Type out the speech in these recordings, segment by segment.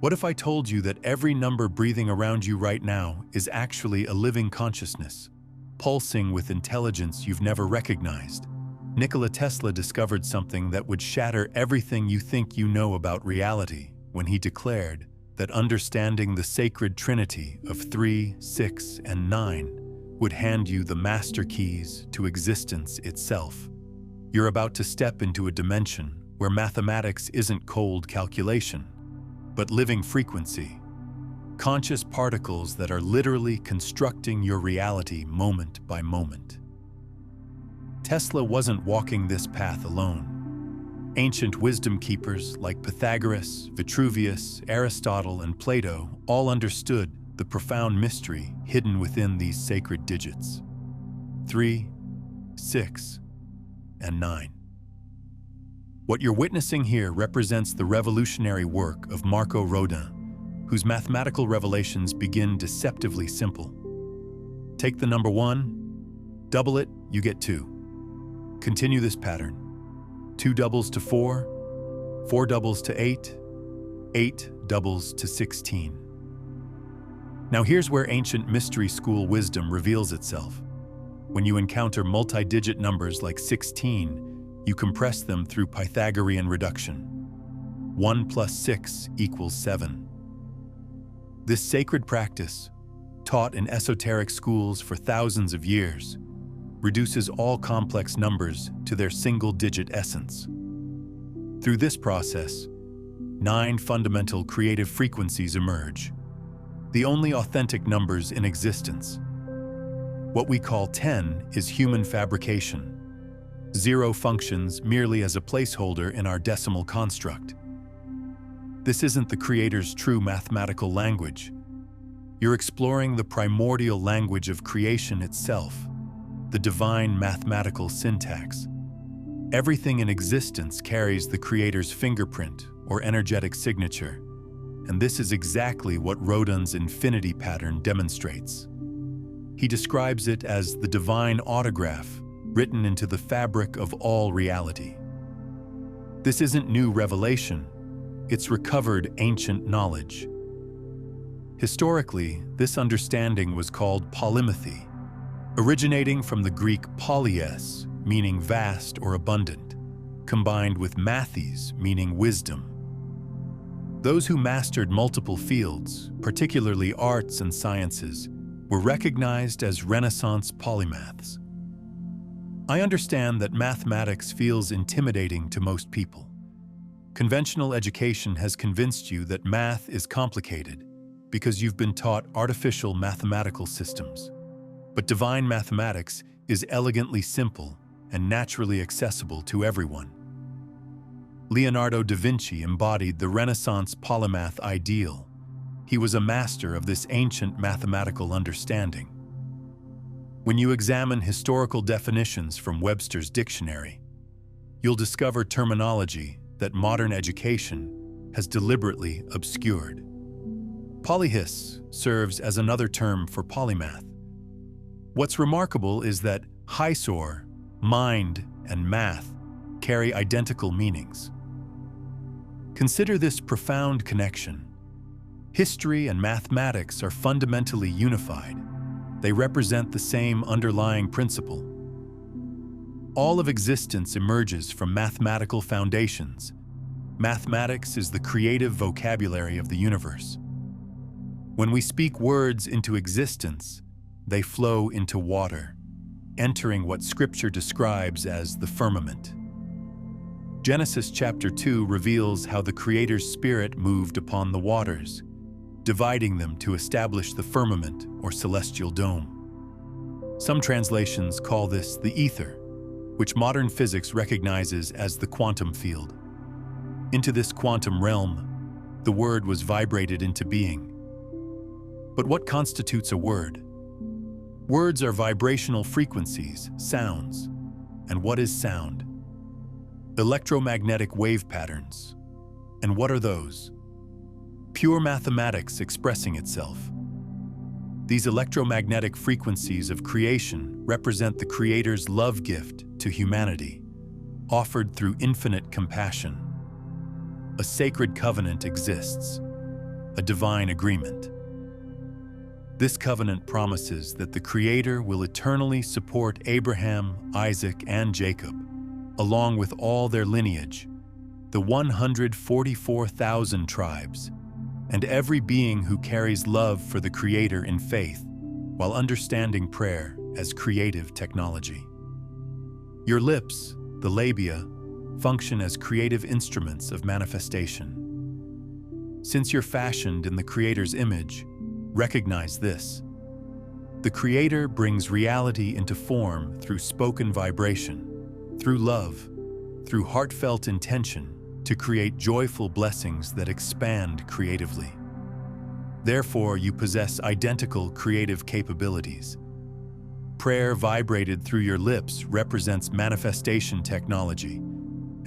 What if I told you that every number breathing around you right now is actually a living consciousness, pulsing with intelligence you've never recognized? Nikola Tesla discovered something that would shatter everything you think you know about reality when he declared that understanding the sacred trinity of 3, 6, and 9 would hand you the master keys to existence itself. You're about to step into a dimension where mathematics isn't cold calculation, but living frequency, conscious particles that are literally constructing your reality moment by moment. Tesla wasn't walking this path alone. Ancient wisdom keepers like Pythagoras, Vitruvius, Aristotle, and Plato all understood the profound mystery hidden within these sacred digits: 3, 6, and 9. What you're witnessing here represents the revolutionary work of Marco Rodin, whose mathematical revelations begin deceptively simple. Take the number 1, double it, you get 2. Continue this pattern. 2 doubles to 4, 4 doubles to 8, 8 doubles to 16. Now here's where ancient mystery school wisdom reveals itself. When you encounter multi-digit numbers like 16, you compress them through Pythagorean reduction. 1 plus 6 equals 7. This sacred practice, taught in esoteric schools for thousands of years, reduces all complex numbers to their single-digit essence. Through this process, 9 fundamental creative frequencies emerge, the only authentic numbers in existence. What we call 10 is human fabrication. 0 functions merely as a placeholder in our decimal construct. This isn't the Creator's true mathematical language. You're exploring the primordial language of creation itself, the divine mathematical syntax. Everything in existence carries the Creator's fingerprint or energetic signature, and this is exactly what Rodin's infinity pattern demonstrates. He describes it as the divine autograph written into the fabric of all reality. This isn't new revelation, it's recovered ancient knowledge. Historically, this understanding was called polymathy, originating from the Greek polyes, meaning vast or abundant, combined with mathes, meaning wisdom. Those who mastered multiple fields, particularly arts and sciences, were recognized as Renaissance polymaths. I understand that mathematics feels intimidating to most people. Conventional education has convinced you that math is complicated because you've been taught artificial mathematical systems. But divine mathematics is elegantly simple and naturally accessible to everyone. Leonardo da Vinci embodied the Renaissance polymath ideal. He was a master of this ancient mathematical understanding. When you examine historical definitions from Webster's dictionary, you'll discover terminology that modern education has deliberately obscured. Polyhis serves as another term for polymath. What's remarkable is that Hisor, mind, and math carry identical meanings. Consider this profound connection. History and mathematics are fundamentally unified. They represent the same underlying principle. All of existence emerges from mathematical foundations. Mathematics is the creative vocabulary of the universe. When we speak words into existence, they flow into water, entering what Scripture describes as the firmament. Genesis chapter 2 reveals how the Creator's Spirit moved upon the waters, dividing them to establish the firmament or celestial dome. Some translations call this the ether, which modern physics recognizes as the quantum field. Into this quantum realm, the word was vibrated into being. But what constitutes a word? Words are vibrational frequencies, sounds. And what is sound? Electromagnetic wave patterns. And what are those? Pure mathematics expressing itself. These electromagnetic frequencies of creation represent the Creator's love gift to humanity, offered through infinite compassion. A sacred covenant exists. a divine agreement. This covenant promises that the Creator will eternally support Abraham, Isaac, and Jacob, along with all their lineage, the 144,000 tribes, and every being who carries love for the Creator in faith, while understanding prayer as creative technology. Your lips, the labia, function as creative instruments of manifestation. Since you're fashioned in the Creator's image, recognize this. The Creator brings reality into form through spoken vibration, through love, through heartfelt intention to create joyful blessings that expand creatively. Therefore, you possess identical creative capabilities. Prayer vibrated through your lips represents manifestation technology,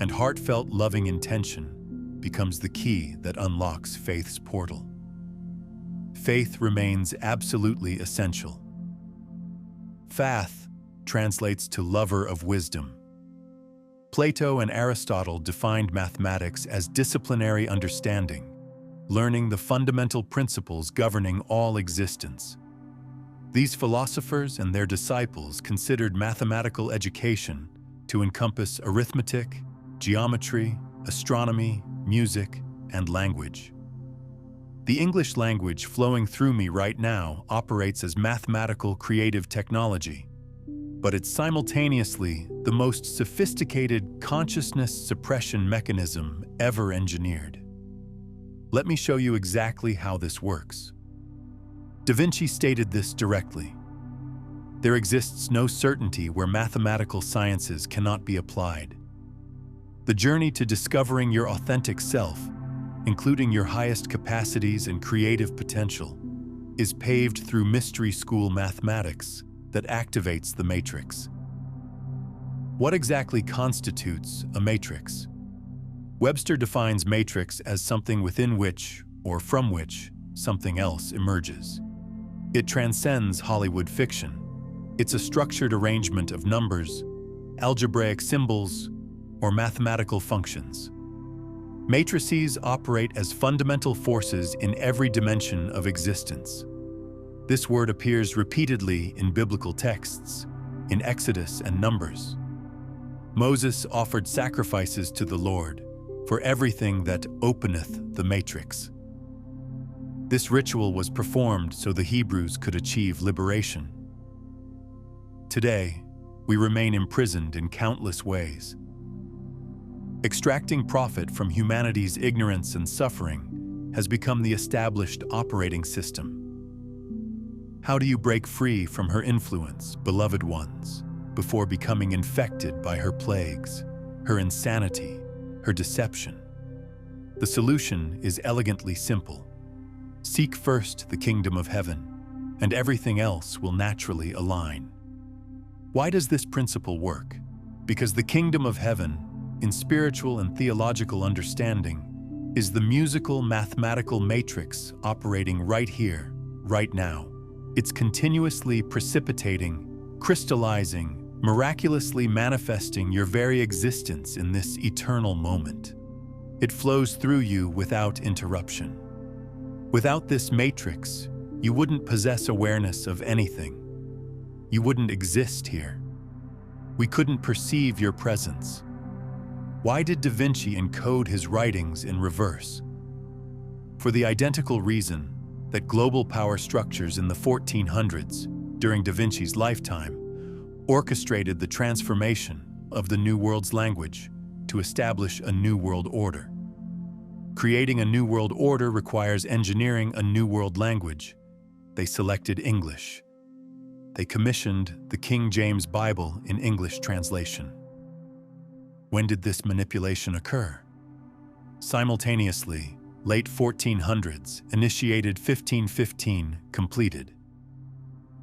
and heartfelt loving intention becomes the key that unlocks faith's portal. Faith remains absolutely essential. Faith translates to lover of wisdom. Plato and Aristotle defined mathematics as disciplinary understanding, learning the fundamental principles governing all existence. These philosophers and their disciples considered mathematical education to encompass arithmetic, geometry, astronomy, music, and language. The English language flowing through me right now operates as mathematical creative technology, but it's simultaneously the most sophisticated consciousness suppression mechanism ever engineered. Let me show you exactly how this works. Da Vinci stated this directly. There exists no certainty where mathematical sciences cannot be applied. The journey to discovering your authentic self, including your highest capacities and creative potential, is paved through mystery school mathematics that activates the matrix. What exactly constitutes a matrix? Webster defines matrix as something within which, or from which, something else emerges. It transcends Hollywood fiction. It's a structured arrangement of numbers, algebraic symbols, or mathematical functions. Matrices operate as fundamental forces in every dimension of existence. This word appears repeatedly in biblical texts, in Exodus and Numbers. Moses offered sacrifices to the Lord for everything that openeth the matrix. This ritual was performed so the Hebrews could achieve liberation. Today, we remain imprisoned in countless ways. Extracting profit from humanity's ignorance and suffering has become the established operating system. How do you break free from her influence, beloved ones, before becoming infected by her plagues, her insanity, her deception? The solution is elegantly simple. Seek first the kingdom of heaven, and everything else will naturally align. Why does this principle work? Because the kingdom of heaven, in spiritual and theological understanding, is the musical mathematical matrix operating right here, right now. It's continuously precipitating, crystallizing, miraculously manifesting your very existence in this eternal moment. It flows through you without interruption. Without this matrix, you wouldn't possess awareness of anything. You wouldn't exist here. We couldn't perceive your presence. Why did Da Vinci encode his writings in reverse? For the identical reason that global power structures in the 1400s, during Da Vinci's lifetime, orchestrated the transformation of the New World's language to establish a New World Order. Creating a New World Order requires engineering a New World language. They selected English. They commissioned the King James Bible in English translation. When did this manipulation occur? Simultaneously, late 1400s, initiated 1515, completed.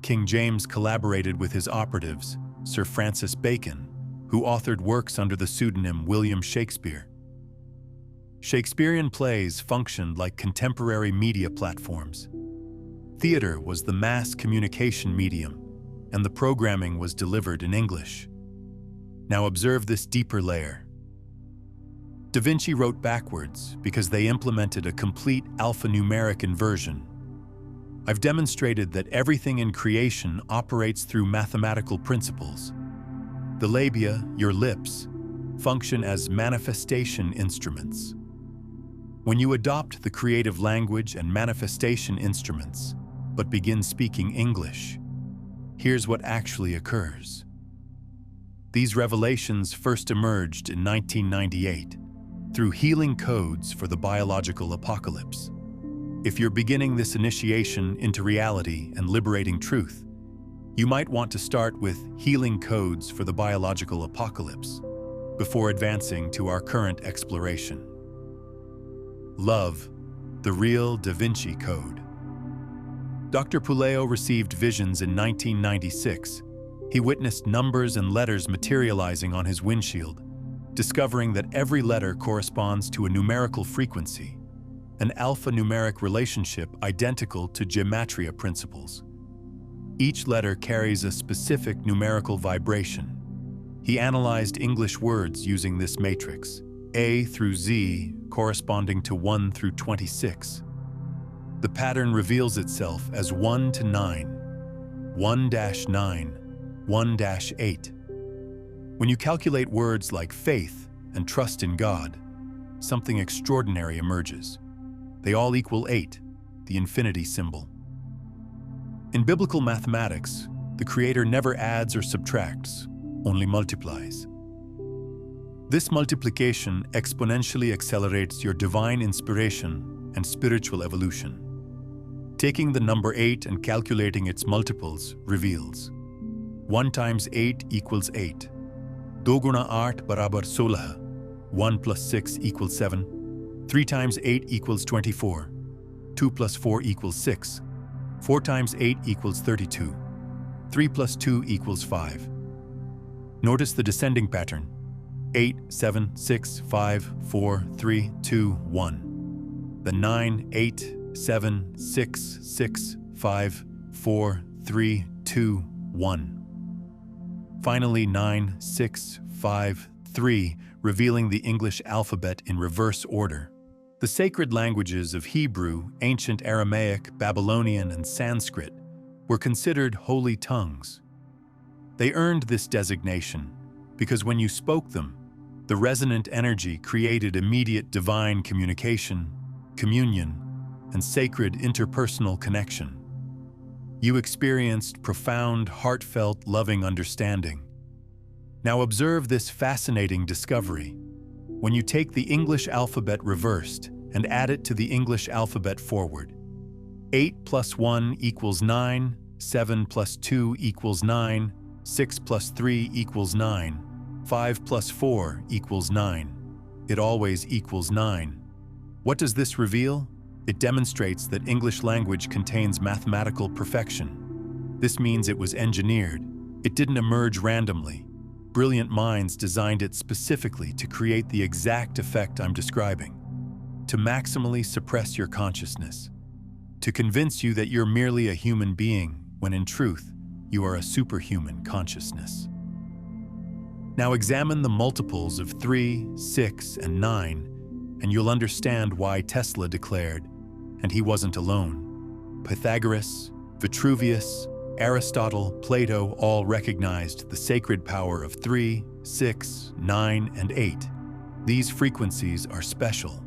King James collaborated with his operatives, Sir Francis Bacon, who authored works under the pseudonym William Shakespeare. Shakespearean plays functioned like contemporary media platforms. Theater was the mass communication medium, and the programming was delivered in English. Now observe this deeper layer. Da Vinci wrote backwards because they implemented a complete alphanumeric inversion. I've demonstrated that everything in creation operates through mathematical principles. The labia, your lips, function as manifestation instruments. When you adopt the creative language and manifestation instruments, but begin speaking English, here's what actually occurs. These revelations first emerged in 1998 through healing codes for the biological apocalypse. If you're beginning this initiation into reality and liberating truth, you might want to start with healing codes for the biological apocalypse before advancing to our current exploration. Love, the real Da Vinci Code. Dr. Puleo received visions in 1996. He witnessed numbers and letters materializing on his windshield, discovering that every letter corresponds to a numerical frequency, an alphanumeric relationship identical to gematria principles. Each letter carries a specific numerical vibration. He analyzed English words using this matrix, A through Z corresponding to 1 through 26. The pattern reveals itself as 1 to 9, 1-9, 1-8. When you calculate words like faith and trust in God, something extraordinary emerges. They all equal 8, the infinity symbol. In biblical mathematics, the Creator never adds or subtracts, only multiplies. This multiplication exponentially accelerates your divine inspiration and spiritual evolution. Taking the number 8 and calculating its multiples reveals 1 times 8 equals 8. 2 guna 8 barabar 16. 1 plus 6 equals 7. 3 times 8 equals 24. 2 plus 4 equals 6. 4 times 8 equals 32. 3 plus 2 equals 5. Notice the descending pattern. 8, 7, 6, 5, 4, 3, 2, 1. The 9, 8, 7, 6, 6, 5, 4, 3, 2, 1. Finally, 9, 6, 5, 3, revealing the English alphabet in reverse order. The sacred languages of Hebrew, ancient Aramaic, Babylonian, and Sanskrit were considered holy tongues. They earned this designation because when you spoke them, the resonant energy created immediate divine communication, communion, and sacred interpersonal connection. You experienced profound, heartfelt, loving understanding. Now observe this fascinating discovery. When you take the English alphabet reversed and add it to the English alphabet forward, 8 plus 1 equals 9, 7 plus 2 equals 9, 6 plus 3 equals 9, 5 plus 4 equals 9. It always equals 9. What does this reveal? It demonstrates that English language contains mathematical perfection. This means it was engineered. It didn't emerge randomly. Brilliant minds designed it specifically to create the exact effect I'm describing, to maximally suppress your consciousness, to convince you that you're merely a human being when in truth, you are a superhuman consciousness. Now examine the multiples of 3, 6, and 9, and you'll understand why Tesla declared, and he wasn't alone. Pythagoras, Vitruvius, Aristotle, Plato all recognized the sacred power of 3, 6, 9, and 8. These frequencies are special.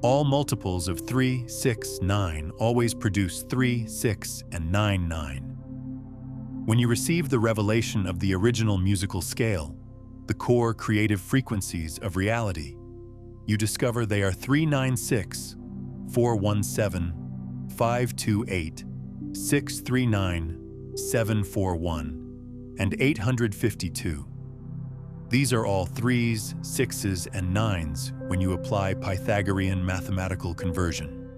All multiples of 3, 6, 9 always produce 3, 6, and 9, 9. When you receive the revelation of the original musical scale, the core creative frequencies of reality, you discover they are 396, 417, 528, 639, 741, and 852. These are all 3s, 6s, and 9s when you apply Pythagorean mathematical conversion.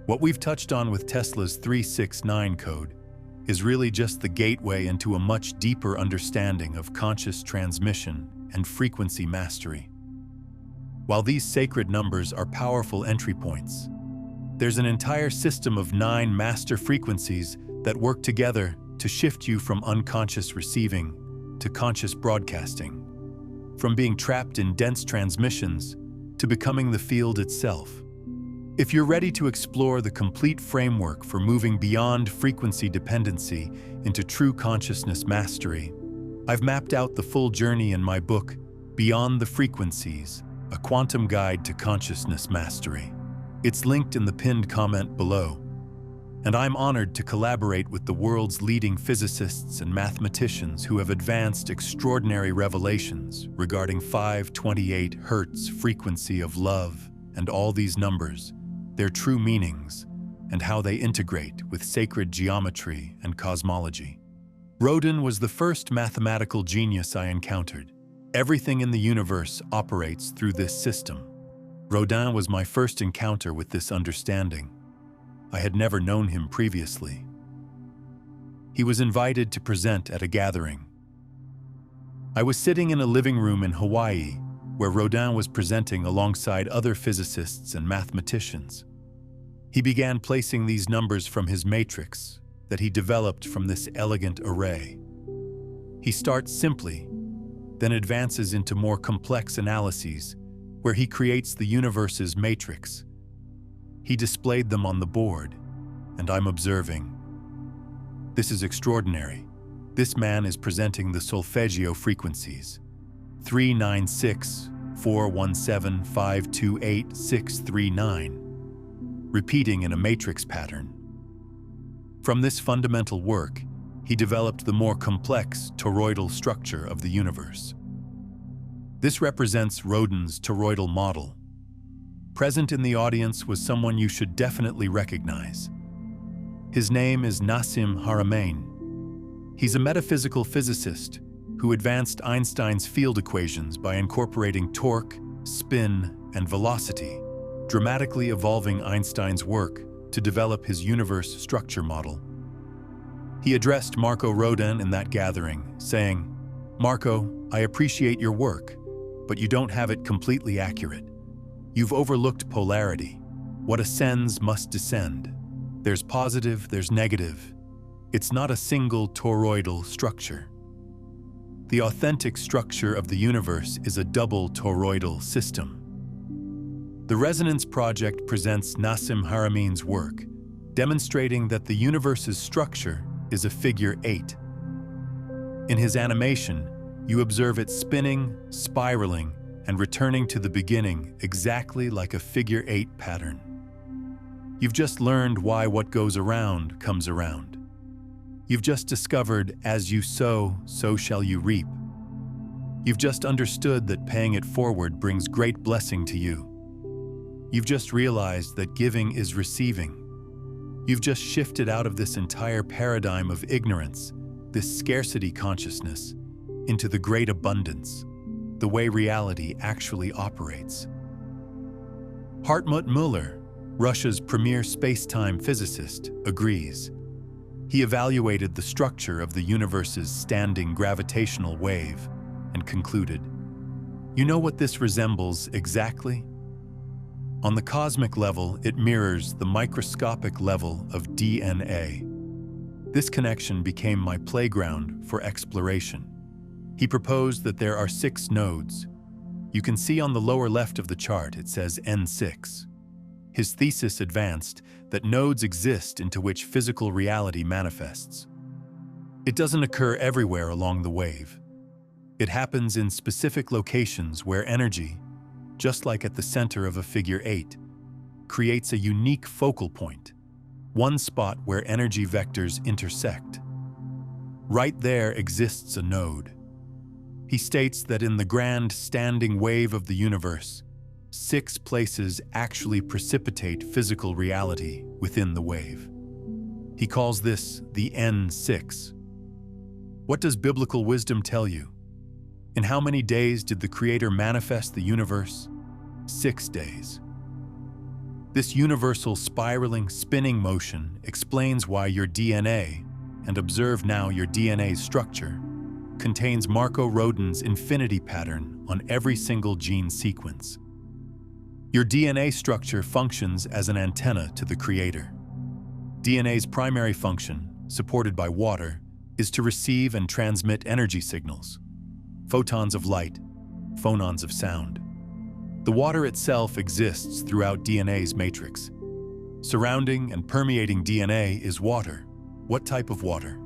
What we've touched on with Tesla's 369 code is really just the gateway into a much deeper understanding of conscious transmission and frequency mastery. While these sacred numbers are powerful entry points, there's an entire system of 9 master frequencies that work together to shift you from unconscious receiving to conscious broadcasting. from being trapped in dense transmissions to becoming the field itself. If you're ready to explore the complete framework for moving beyond frequency dependency into true consciousness mastery, I've mapped out the full journey in my book, Beyond the Frequencies, A Quantum Guide to Consciousness Mastery. It's linked in the pinned comment below, and I'm honored to collaborate with the world's leading physicists and mathematicians who have advanced extraordinary revelations regarding 528 Hz frequency of love and all these numbers, their true meanings, and how they integrate with sacred geometry and cosmology. Rodin was the first mathematical genius I encountered. Everything in the universe operates through this system. Rodin was my first encounter with this understanding. I had never known him previously. He was invited to present at a gathering. I was sitting in a living room in Hawaii, where Rodin was presenting alongside other physicists and mathematicians. He began placing these numbers from his matrix that he developed from this elegant array. He starts simply, then advances into more complex analyses, where he creates the universe's matrix. He displayed them on the board, and I'm observing. This is extraordinary. This man is presenting the solfeggio frequencies. 396, 417, 528, 639, repeating in a matrix pattern. From this fundamental work, he developed the more complex toroidal structure of the universe. This represents Rodin's toroidal model. Present in the audience was someone you should definitely recognize. His name is Nassim Haramein. He's a metaphysical physicist who advanced Einstein's field equations by incorporating torque, spin, and velocity, dramatically evolving Einstein's work to develop his universe structure model. He addressed Marco Rodin in that gathering, saying, "Marco, I appreciate your work, but you don't have it completely accurate. You've overlooked polarity. What ascends must descend. There's positive, there's negative. It's not a single toroidal structure. The authentic structure of the universe is a double toroidal system." The Resonance Project presents Nassim Haramein's work, demonstrating that the universe's structure is a figure 8. In his animation, you observe it spinning, spiraling, and returning to the beginning exactly like a figure 8 pattern. You've just learned why what goes around comes around. You've just discovered, as you sow, so shall you reap. You've just understood that paying it forward brings great blessing to you. You've just realized that giving is receiving. You've just shifted out of this entire paradigm of ignorance, this scarcity consciousness, into the great abundance, the way reality actually operates. Hartmut Müller, Russia's premier space-time physicist, agrees. He evaluated the structure of the universe's standing gravitational wave and concluded, "You know what this resembles exactly? On the cosmic level, it mirrors the microscopic level of DNA." This connection became my playground for exploration. He proposed that there are 6 nodes. You can see on the lower left of the chart it says N6. His thesis advanced that nodes exist into which physical reality manifests. It doesn't occur everywhere along the wave. It happens in specific locations where energy, just like at the center of a figure 8, creates a unique focal point, one spot where energy vectors intersect. Right there exists a node. He states that in the grand standing wave of the universe, 6 places actually precipitate physical reality within the wave. He calls this the N6. What does biblical wisdom tell you? In how many days did the Creator manifest the universe? 6 days. This universal spiraling, spinning motion explains why your DNA, and observe now your DNA's structure, contains Marco Rodin's infinity pattern on every single gene sequence. Your DNA structure functions as an antenna to the Creator. DNA's primary function, supported by water, is to receive and transmit energy signals, photons of light, phonons of sound. The water itself exists throughout DNA's matrix. Surrounding and permeating DNA is water. What type of water?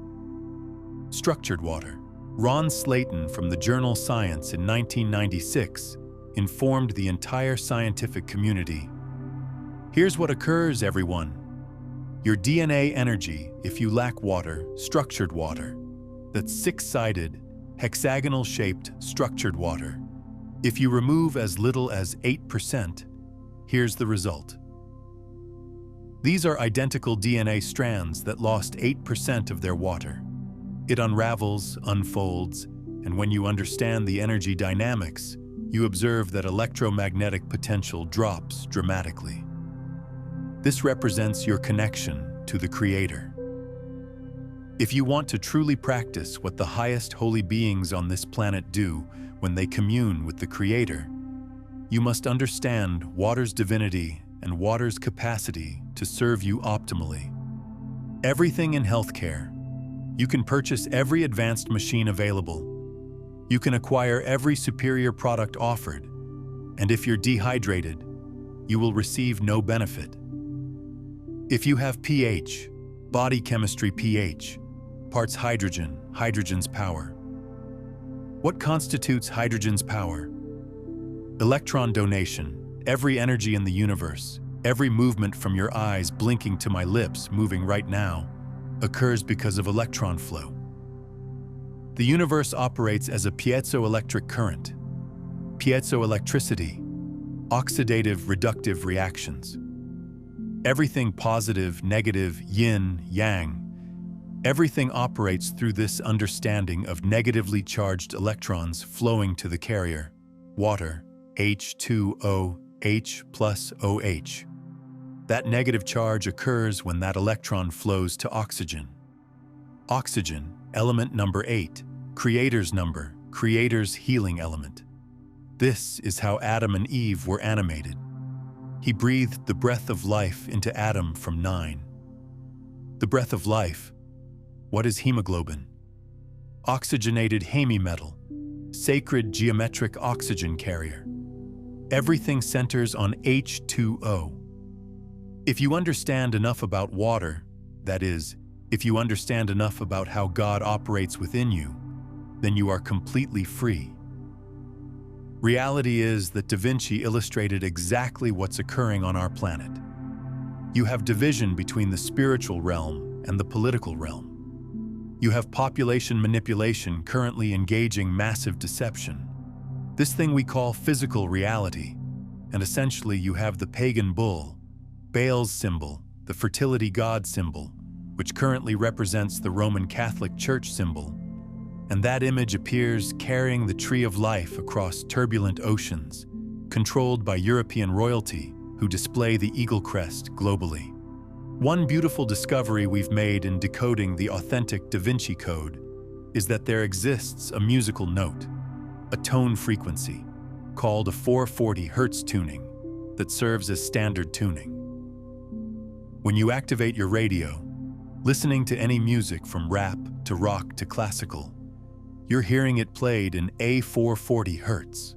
Structured water. Ron Slayton from the journal Science in 1996 informed the entire scientific community. Here's what occurs, everyone. Your DNA energy, if you lack water, structured water. That's six-sided, hexagonal-shaped structured water. If you remove as little as 8%, here's the result. These are identical DNA strands that lost 8% of their water. It unravels, unfolds, and when you understand the energy dynamics, you observe that electromagnetic potential drops dramatically. This represents your connection to the Creator. If you want to truly practice what the highest holy beings on this planet do when they commune with the Creator, you must understand water's divinity and water's capacity to serve you optimally. Everything in healthcare. You can purchase every advanced machine available. You can acquire every superior product offered. And if you're dehydrated, you will receive no benefit. If you have pH, body chemistry pH, parts hydrogen, hydrogen's power. What constitutes hydrogen's power? Electron donation, every energy in the universe, every movement from your eyes blinking to my lips moving right now, occurs because of electron flow. The universe operates as a piezoelectric current. Piezoelectricity, oxidative reductive reactions. Everything positive, negative, yin, yang, everything operates through this understanding of negatively charged electrons flowing to the carrier, water, H2O, H plus OH. That negative charge occurs when that electron flows to oxygen. Oxygen, element number 8, Creator's number, Creator's healing element. This is how Adam and Eve were animated. He breathed the breath of life into Adam from 9. The breath of life. What is hemoglobin? Oxygenated hemimetal, sacred geometric oxygen carrier. Everything centers on H2O. If you understand enough about water, that is, if you understand enough about how God operates within you, then you are completely free. Reality is that Da Vinci illustrated exactly what's occurring on our planet. You have division between the spiritual realm and the political realm. You have population manipulation currently engaging massive deception. This thing we call physical reality, and essentially you have the pagan bull, Baal's symbol, the fertility god symbol, which currently represents the Roman Catholic Church symbol, and that image appears carrying the tree of life across turbulent oceans, controlled by European royalty who display the eagle crest globally. One beautiful discovery we've made in decoding the authentic Da Vinci Code is that there exists a musical note, a tone frequency, called a 440 Hz tuning, that serves as standard tuning. When you activate your radio, listening to any music from rap to rock to classical, you're hearing it played in A440 Hz.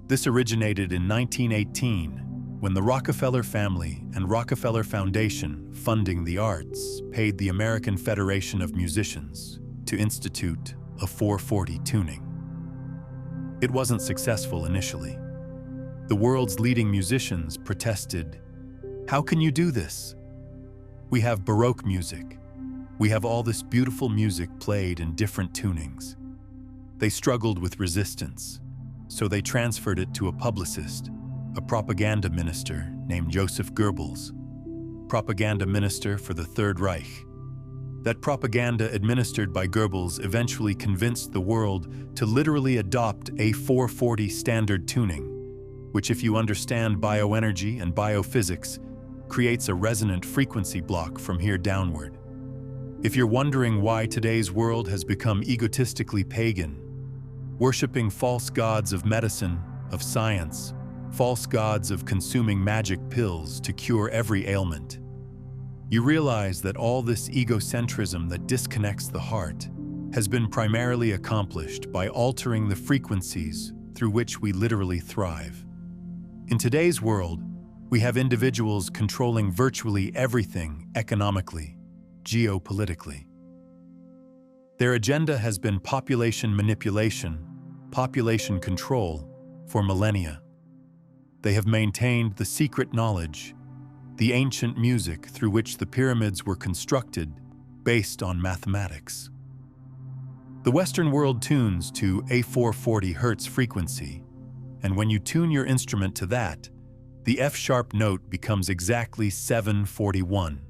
This originated in 1918 when the Rockefeller family and Rockefeller Foundation, funding the arts, paid the American Federation of Musicians to institute a 440 tuning. It wasn't successful initially. The world's leading musicians protested, "How can you do this? We have Baroque music. We have all this beautiful music played in different tunings." They struggled with resistance, so they transferred it to a publicist, a propaganda minister named Joseph Goebbels, propaganda minister for the Third Reich. That propaganda administered by Goebbels eventually convinced the world to literally adopt a 440 standard tuning, which, if you understand bioenergy and biophysics, creates a resonant frequency block from here downward. If you're wondering why today's world has become egotistically pagan, worshiping false gods of medicine, of science, false gods of consuming magic pills to cure every ailment, you realize that all this egocentrism that disconnects the heart has been primarily accomplished by altering the frequencies through which we literally thrive. In today's world, we have individuals controlling virtually everything economically, geopolitically. Their agenda has been population manipulation, population control, for millennia. They have maintained the secret knowledge, the ancient music through which the pyramids were constructed based on mathematics. The Western world tunes to a 440 Hz frequency, and when you tune your instrument to that, the F-sharp note becomes exactly 741,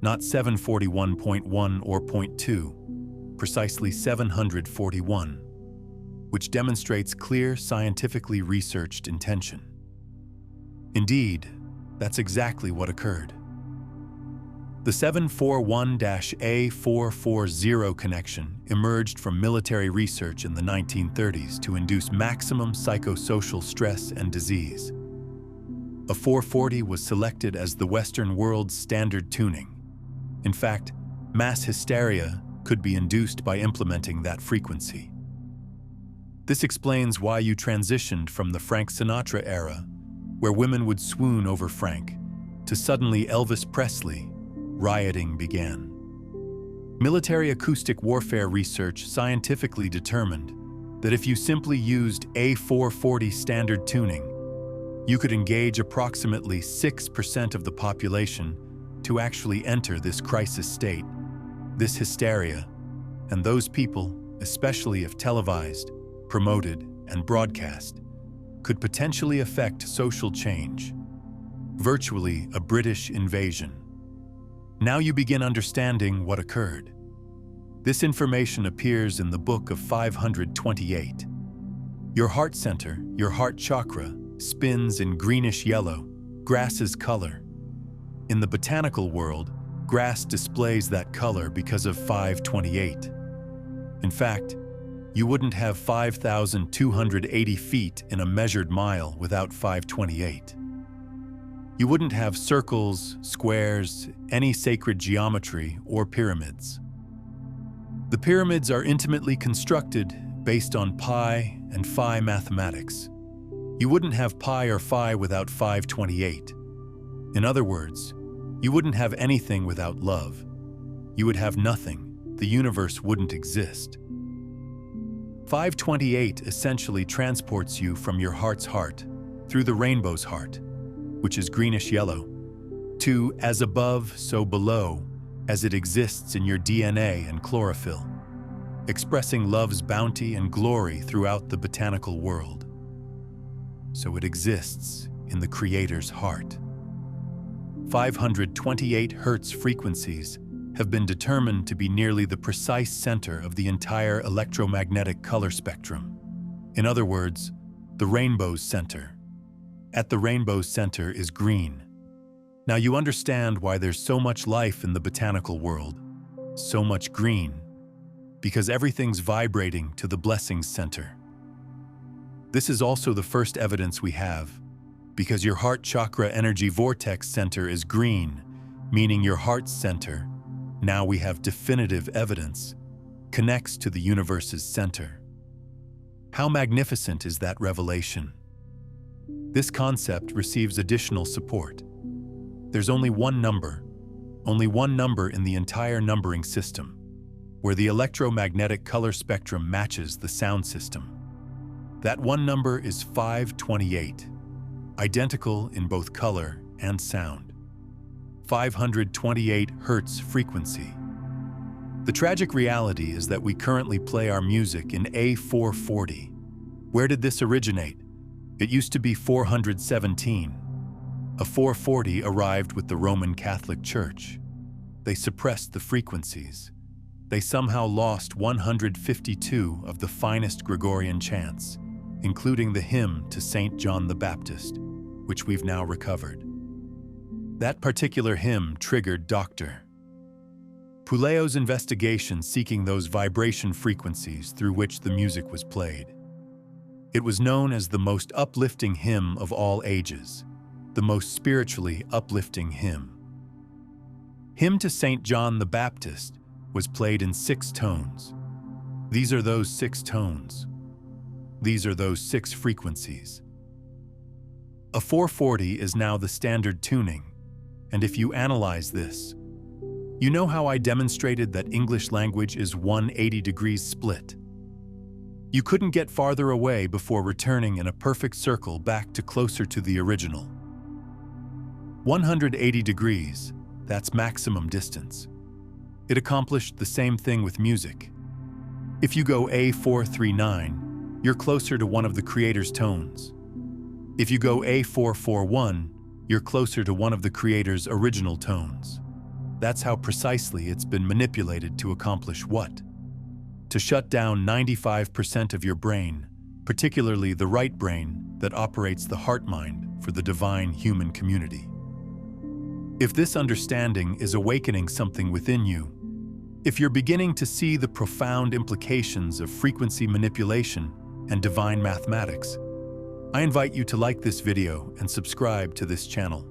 not 741.1 or .2, precisely 741, which demonstrates clear, scientifically researched intention. Indeed, that's exactly what occurred. The 741-A440 connection emerged from military research in the 1930s to induce maximum psychosocial stress and disease. A 440 was selected as the Western world's standard tuning. In fact, mass hysteria could be induced by implementing that frequency. This explains why you transitioned from the Frank Sinatra era, where women would swoon over Frank, to suddenly Elvis Presley. Rioting began. Military acoustic warfare research scientifically determined that if you simply used A440 standard tuning, you could engage approximately 6% of the population to actually enter this crisis state, this hysteria, and those people, especially if televised, promoted, and broadcast, could potentially affect social change. Virtually a British invasion. Now you begin understanding what occurred. This information appears in the Book of 528. Your heart center, your heart chakra, spins in greenish-yellow, grass's color. In the botanical world, grass displays that color because of 528. In fact, you wouldn't have 5,280 feet in a measured mile without 528. You wouldn't have circles, squares, any sacred geometry, or pyramids. The pyramids are intimately constructed based on pi and phi mathematics. You wouldn't have pi or phi without 528. In other words, you wouldn't have anything without love. You would have nothing. The universe wouldn't exist. 528 essentially transports you from your heart's heart, through the rainbow's heart, which is greenish-yellow, to as above, so below, as it exists in your DNA and chlorophyll, expressing love's bounty and glory throughout the botanical world. So it exists in the Creator's heart. 528 Hz frequencies have been determined to be nearly the precise center of the entire electromagnetic color spectrum. In other words, the rainbow's center. At the rainbow's center is green. Now you understand why there's so much life in the botanical world, so much green, because everything's vibrating to the blessings center. This is also the first evidence we have, because your heart chakra energy vortex center is green, meaning your heart center, now we have definitive evidence, connects to the universe's center. How magnificent is that revelation? This concept receives additional support. There's only one number in the entire numbering system, where the electromagnetic color spectrum matches the sound system. That one number is 528, identical in both color and sound. 528 Hz frequency. The tragic reality is that we currently play our music in A440. Where did this originate? It used to be 417. A 440 arrived with the Roman Catholic Church. They suppressed the frequencies. They somehow lost 152 of the finest Gregorian chants, including the hymn to Saint John the Baptist, which we've now recovered. That particular hymn triggered Dr. Puleo's investigation seeking those vibration frequencies through which the music was played. It was known as the most uplifting hymn of all ages, the most spiritually uplifting hymn. Hymn to Saint John the Baptist was played in 6 tones. These are those 6 tones. These are those 6 frequencies. A 440 is now the standard tuning, and if you analyze this, you know how I demonstrated that English language is 180 degrees split. You couldn't get farther away before returning in a perfect circle back to closer to the original. 180 degrees, that's maximum distance. It accomplished the same thing with music. If you go A439, you're closer to one of the creator's tones. If you go A441, you're closer to one of the creator's original tones. That's how precisely it's been manipulated to accomplish what? To shut down 95% of your brain, particularly the right brain that operates the heart-mind for the divine human community. If this understanding is awakening something within you, if you're beginning to see the profound implications of frequency manipulation and divine mathematics, I invite you to like this video and subscribe to this channel.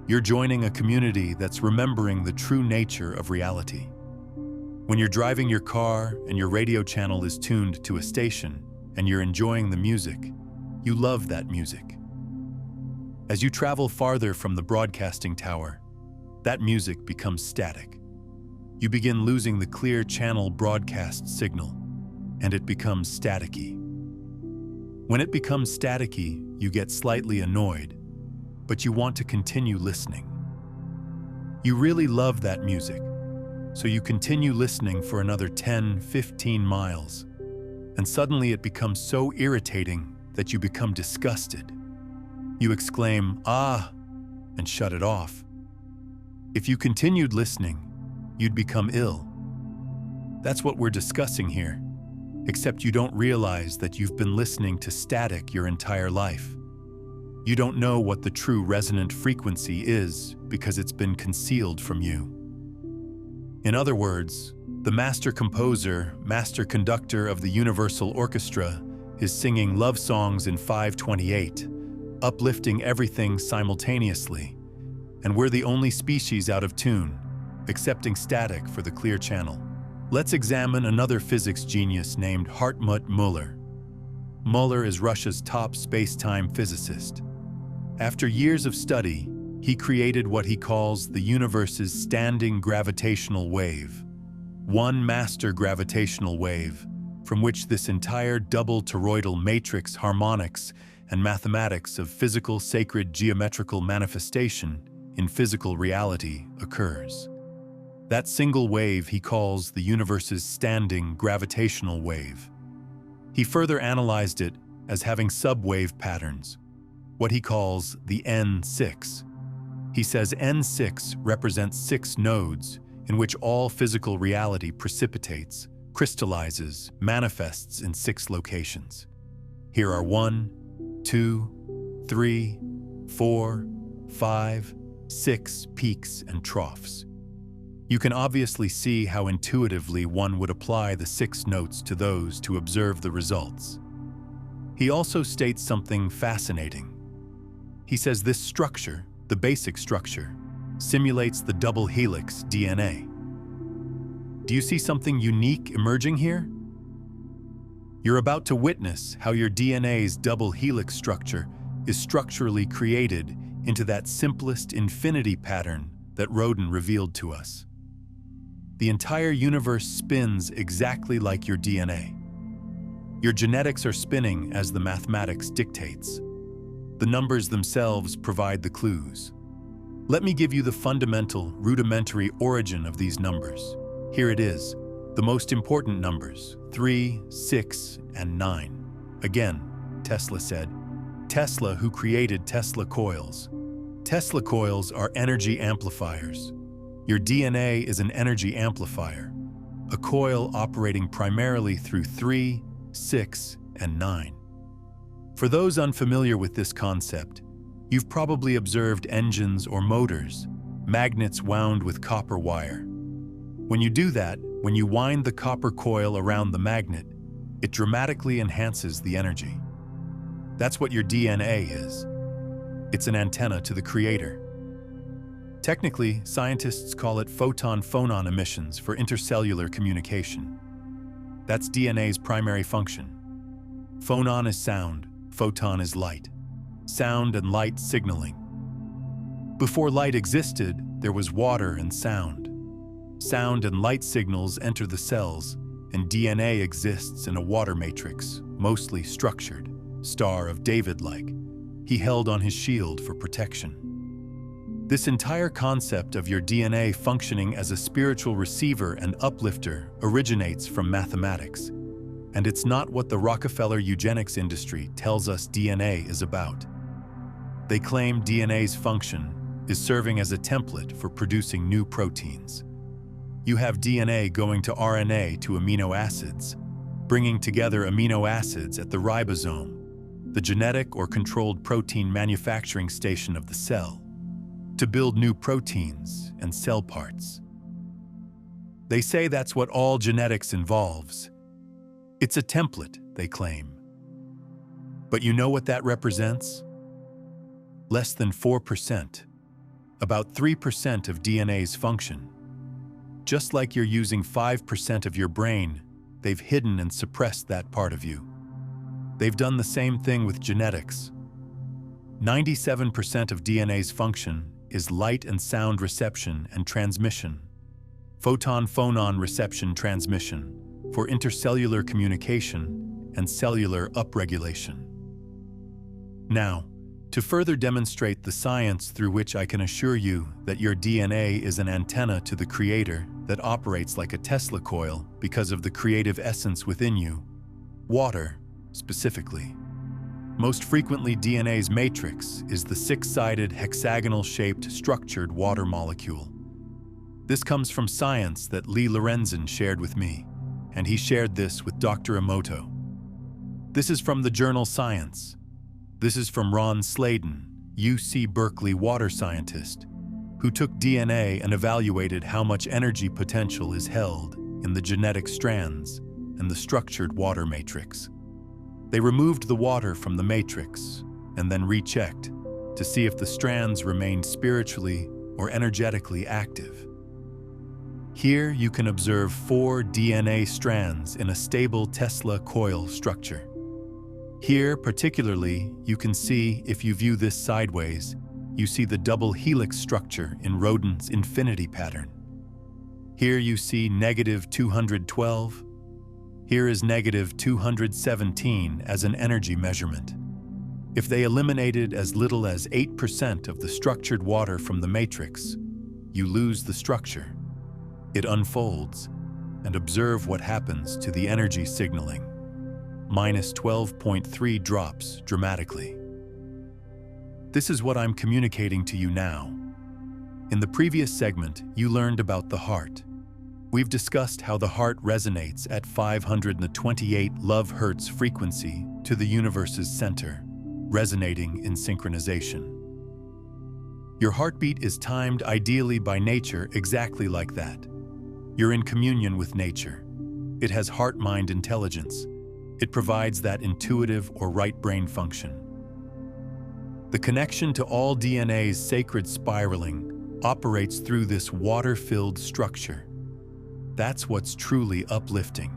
You're joining a community that's remembering the true nature of reality. When you're driving your car and your radio channel is tuned to a station and you're enjoying the music, you love that music. As you travel farther from the broadcasting tower, that music becomes static. You begin losing the clear channel broadcast signal, and it becomes staticky. When it becomes staticky, you get slightly annoyed, but you want to continue listening. You really love that music, so you continue listening for another 10, 15 miles, and suddenly it becomes so irritating that you become disgusted. You exclaim, "Ah," and shut it off. If you continued listening, you'd become ill. That's what we're discussing here, except you don't realize that you've been listening to static your entire life. You don't know what the true resonant frequency is because it's been concealed from you. In other words, the master composer, master conductor of the Universal Orchestra is singing love songs in 5/28, uplifting everything simultaneously, and we're the only species out of tune, accepting static for the clear channel. Let's examine another physics genius named Hartmut Müller. Müller is Russia's top space-time physicist. After years of study, he created what he calls the universe's standing gravitational wave, one master gravitational wave, from which this entire double toroidal matrix harmonics and mathematics of physical sacred geometrical manifestation in physical reality occurs. That single wave he calls the universe's standing gravitational wave. He further analyzed it as having subwave patterns, what he calls the N6. He says N6 represents 6 nodes in which all physical reality precipitates, crystallizes, manifests in 6 locations. Here are 1, 2, 3, 4, 5, 6 peaks and troughs. You can obviously see how intuitively one would apply the 6 notes to those to observe the results. He also states something fascinating. He says this structure, the basic structure, simulates the double helix DNA. Do you see something unique emerging here? You're about to witness how your DNA's double helix structure is structurally created into that simplest infinity pattern that Rodin revealed to us. The entire universe spins exactly like your DNA. Your genetics are spinning as the mathematics dictates. The numbers themselves provide the clues. Let me give you the fundamental, rudimentary origin of these numbers. Here it is, the most important numbers, 3, 6, and 9. Again, Tesla said. Tesla, who created Tesla coils. Tesla coils are energy amplifiers. Your DNA is an energy amplifier, a coil operating primarily through 3, 6, and 9. For those unfamiliar with this concept, you've probably observed engines or motors, magnets wound with copper wire. When you do that, when you wind the copper coil around the magnet, it dramatically enhances the energy. That's what your DNA is. It's an antenna to the Creator. Technically, scientists call it photon-phonon emissions for intercellular communication. That's DNA's primary function. Phonon is sound, photon is light. Sound and light signaling. Before light existed, there was water and sound. Sound and light signals enter the cells, and DNA exists in a water matrix, mostly structured, Star of David-like. He held on his shield for protection. This entire concept of your DNA functioning as a spiritual receiver and uplifter originates from mathematics, and it's not what the Rockefeller eugenics industry tells us DNA is about. They claim DNA's function is serving as a template for producing new proteins. You have DNA going to RNA to amino acids, bringing together amino acids at the ribosome, the genetic or controlled protein manufacturing station of the cell, to build new proteins and cell parts. They say that's what all genetics involves. It's a template, they claim. But you know what that represents? Less than 4%, about 3% of DNA's function. Just like you're using 5% of your brain, they've hidden and suppressed that part of you. They've done the same thing with genetics. 97% of DNA's function is light and sound reception and transmission, photon-phonon reception transmission for intercellular communication and cellular upregulation. Now, to further demonstrate the science through which I can assure you that your DNA is an antenna to the Creator that operates like a Tesla coil because of the creative essence within you, water, specifically. Most frequently, DNA's matrix is the six-sided, hexagonal-shaped, structured water molecule. This comes from science that Lee Lorenzen shared with me, and he shared this with Dr. Emoto. This is from the journal Science. This is from Ron Sladen, UC Berkeley water scientist, who took DNA and evaluated how much energy potential is held in the genetic strands and the structured water matrix. They removed the water from the matrix and then rechecked to see if the strands remained spiritually or energetically active. Here you can observe 4 DNA strands in a stable Tesla coil structure. Here, particularly, you can see, if you view this sideways, you see the double helix structure in rodent's infinity pattern. Here you see -212. Here is -217 as an energy measurement. If they eliminated as little as 8% of the structured water from the matrix, you lose the structure. It unfolds, and observe what happens to the energy signaling. -12.3 drops dramatically. This is what I'm communicating to you now. In the previous segment, you learned about the heart. We've discussed how the heart resonates at 528 love hertz frequency to the universe's center, resonating in synchronization. Your heartbeat is timed ideally by nature exactly like that. You're in communion with nature. It has heart-mind intelligence. It provides that intuitive or right brain function. The connection to all DNA's sacred spiraling operates through this water-filled structure. That's what's truly uplifting.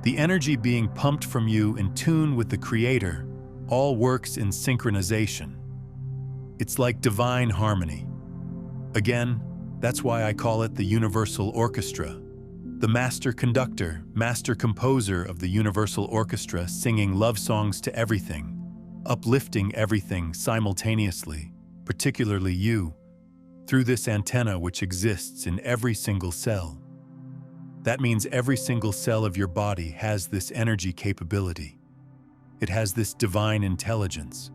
The energy being pumped from you in tune with the Creator all works in synchronization. It's like divine harmony. Again, that's why I call it the Universal Orchestra. The master conductor, master composer of the Universal Orchestra, singing love songs to everything, uplifting everything simultaneously, particularly you, through this antenna which exists in every single cell. That means every single cell of your body has this energy capability. It has this divine intelligence.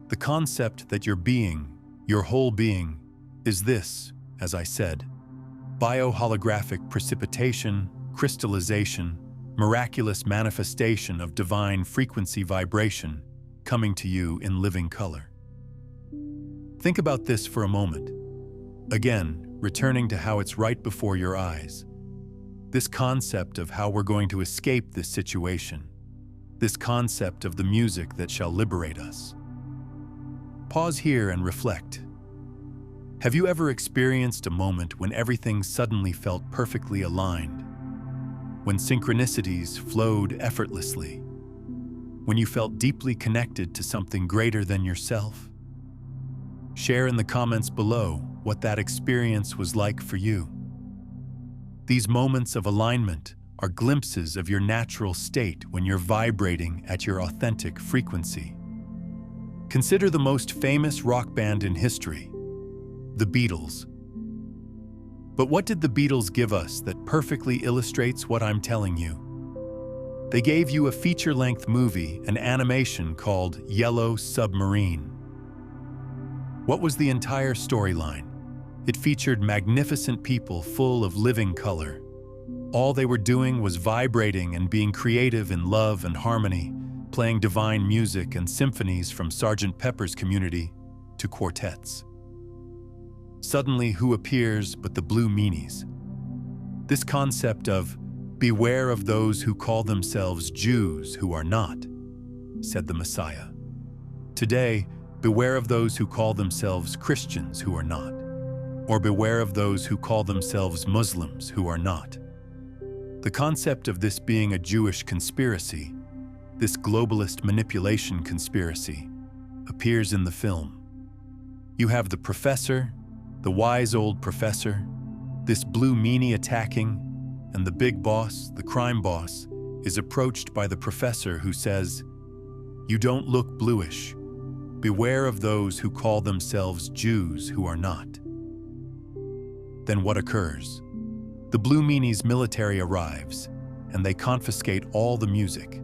The concept that your being, your whole being, is this, as I said, bioholographic precipitation, crystallization, miraculous manifestation of divine frequency vibration coming to you in living color. Think about this for a moment. Again, returning to how it's right before your eyes. This concept of how we're going to escape this situation. This concept of the music that shall liberate us. Pause here and reflect. Have you ever experienced a moment when everything suddenly felt perfectly aligned? When synchronicities flowed effortlessly? when you felt deeply connected to something greater than yourself? Share in the comments below what that experience was like for you. These moments of alignment are glimpses of your natural state when you're vibrating at your authentic frequency. Consider the most famous rock band in history, the Beatles. But what did the Beatles give us that perfectly illustrates what I'm telling you? They gave you a feature-length movie, an animation called Yellow Submarine. What was the entire storyline? It featured magnificent people full of living color. All they were doing was vibrating and being creative in love and harmony, playing divine music and symphonies from Sgt. Pepper's Community to quartets. Suddenly, who appears but the Blue Meanies? This concept of "beware of those who call themselves Jews who are not," said the Messiah. Today, beware of those who call themselves Christians who are not, or beware of those who call themselves Muslims who are not. The concept of this being a Jewish conspiracy, this globalist manipulation conspiracy, appears in the film. You have the professor, the wise old professor, this blue meanie attacking, and the big boss, the crime boss, is approached by the professor who says, "You don't look bluish. Beware of those who call themselves Jews who are not." Then what occurs? The Blue Meanies' military arrives, and they confiscate all the music.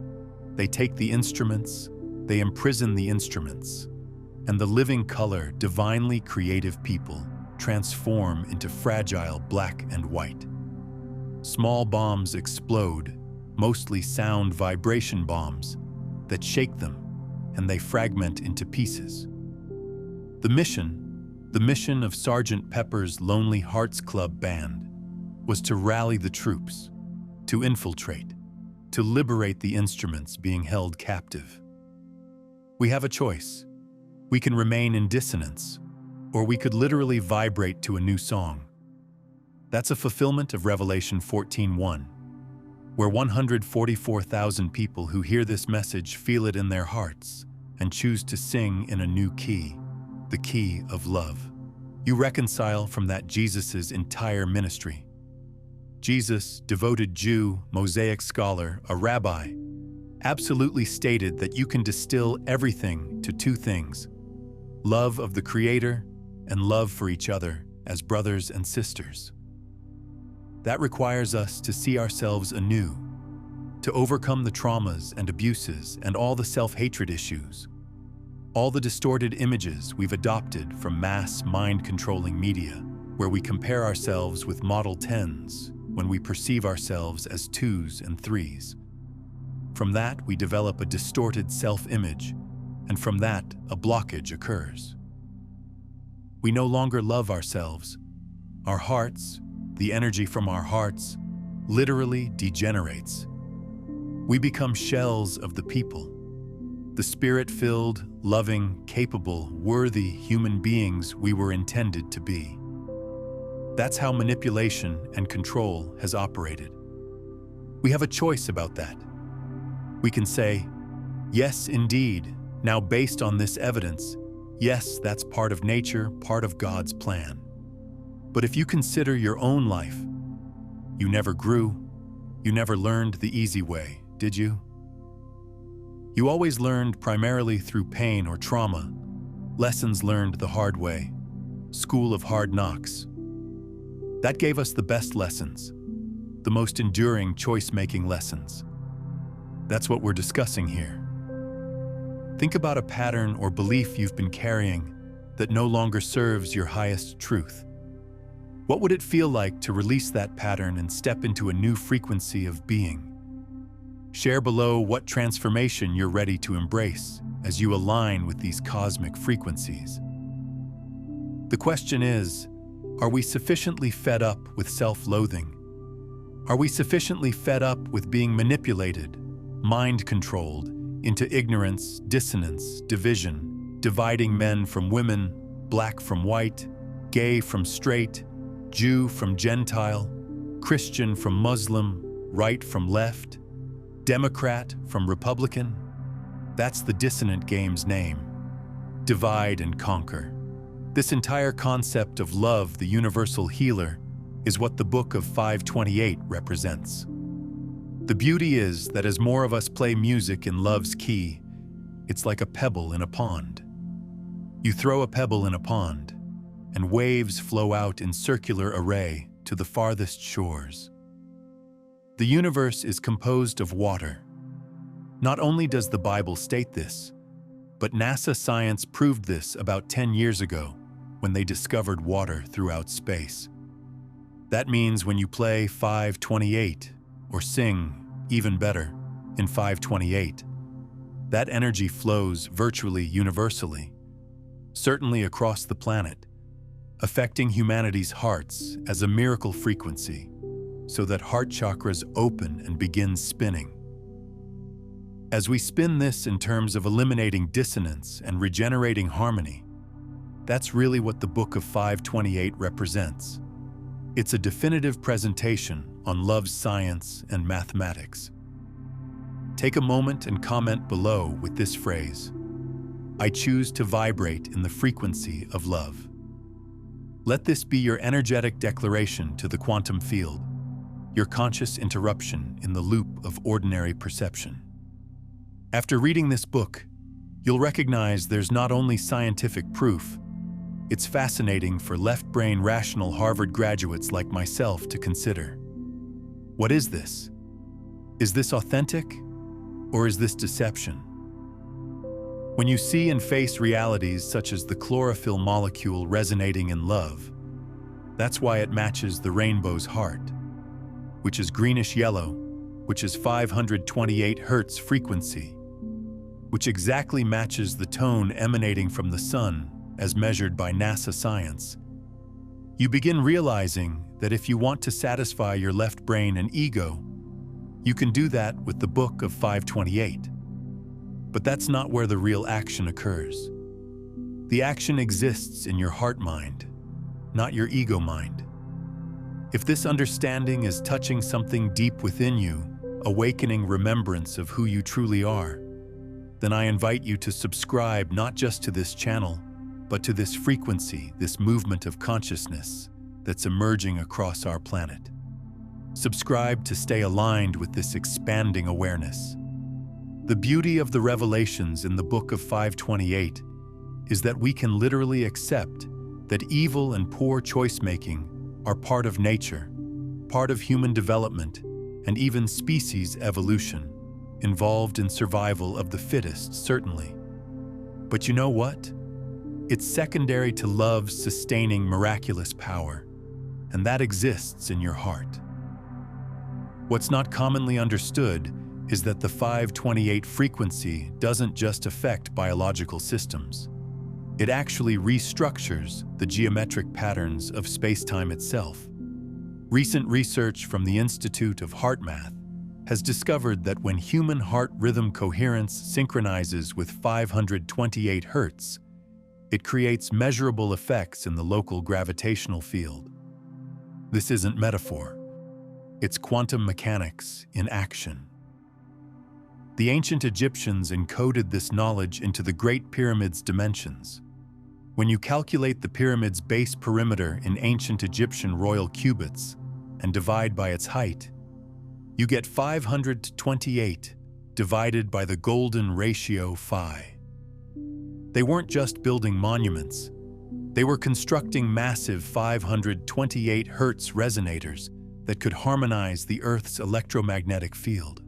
They take the instruments, they imprison the instruments, and the living color, divinely creative people transform into fragile black and white. Small bombs explode, mostly sound vibration bombs, that shake them, and they fragment into pieces. The mission of Sgt. Pepper's Lonely Hearts Club Band was to rally the troops, to infiltrate, to liberate the instruments being held captive. We have a choice. We can remain in dissonance, or we could literally vibrate to a new song. That's a fulfillment of Revelation 14:1, where 144,000 people who hear this message feel it in their hearts and choose to sing in a new key, the key of love. You reconcile from that Jesus' entire ministry. Jesus, devoted Jew, Mosaic scholar, a rabbi, absolutely stated that you can distill everything to two things: love of the Creator and love for each other as brothers and sisters. That requires us to see ourselves anew, to overcome the traumas and abuses and all the self-hatred issues, all the distorted images we've adopted from mass mind-controlling media, where we compare ourselves with Model 10s when we perceive ourselves as 2s and 3s. From that, we develop a distorted self-image, and from that, a blockage occurs. We no longer love ourselves. Our hearts, the energy from our hearts, literally degenerates. We become shells of the people, the spirit-filled, loving, capable, worthy human beings we were intended to be. That's how manipulation and control has operated. We have a choice about that. We can say, yes, indeed, now based on this evidence, yes, that's part of nature, part of God's plan. But if you consider your own life, you never grew, you never learned the easy way, did you? You always learned primarily through pain or trauma, lessons learned the hard way, school of hard knocks. That gave us the best lessons, the most enduring choice-making lessons. That's what we're discussing here. Think about a pattern or belief you've been carrying that no longer serves your highest truth. What would it feel like to release that pattern and step into a new frequency of being? Share below what transformation you're ready to embrace as you align with these cosmic frequencies. The question is, are we sufficiently fed up with self-loathing? Are we sufficiently fed up with being manipulated, mind-controlled, into ignorance, dissonance, division, dividing men from women, black from white, gay from straight, Jew from Gentile, Christian from Muslim, right from left, Democrat from Republican? That's the dissonant game's name. Divide and conquer. This entire concept of love, the universal healer, is what the Book of 528 represents. The beauty is that as more of us play music in love's key, it's like a pebble in a pond. You throw a pebble in a pond, and waves flow out in circular array to the farthest shores. The universe is composed of water. Not only does the Bible state this, but NASA science proved this about 10 years ago when they discovered water throughout space. That means when you play 528, or sing, even better, in 528, that energy flows virtually universally, certainly across the planet, affecting humanity's hearts as a miracle frequency, so that heart chakras open and begin spinning. As we spin this in terms of eliminating dissonance and regenerating harmony, that's really what the Book of 528 represents. It's a definitive presentation on love's science and mathematics. Take a moment and comment below with this phrase: I choose to vibrate in the frequency of love. Let this be your energetic declaration to the quantum field, your conscious interruption in the loop of ordinary perception. After reading this book, you'll recognize there's not only scientific proof, it's fascinating for left-brain rational Harvard graduates like myself to consider. What is this? Is this authentic, or is this deception? When you see and face realities such as the chlorophyll molecule resonating in love, that's why it matches the rainbow's heart, which is greenish-yellow, which is 528 Hz frequency, which exactly matches the tone emanating from the sun as measured by NASA science. You begin realizing that if you want to satisfy your left brain and ego, you can do that with the Book of 528. But that's not where the real action occurs. The action exists in your heart mind, not your ego mind. If this understanding is touching something deep within you, awakening remembrance of who you truly are, then I invite you to subscribe not just to this channel, but to this frequency, this movement of consciousness that's emerging across our planet. Subscribe to stay aligned with this expanding awareness. The beauty of the revelations in the Book of 528 is that we can literally accept that evil and poor choice-making are part of nature, part of human development, and even species evolution, involved in survival of the fittest, certainly. But you know what? It's secondary to love's sustaining miraculous power, and that exists in your heart. What's not commonly understood is that the 528 frequency doesn't just affect biological systems. It actually restructures the geometric patterns of space-time itself. Recent research from the Institute of Heart Math has discovered that when human heart rhythm coherence synchronizes with 528 Hz, it creates measurable effects in the local gravitational field. This isn't metaphor. It's quantum mechanics in action. The ancient Egyptians encoded this knowledge into the Great Pyramid's dimensions. When you calculate the pyramid's base perimeter in ancient Egyptian royal cubits and divide by its height, you get 528 divided by the golden ratio phi. They weren't just building monuments. They were constructing massive 528 Hz resonators that could harmonize the Earth's electromagnetic field.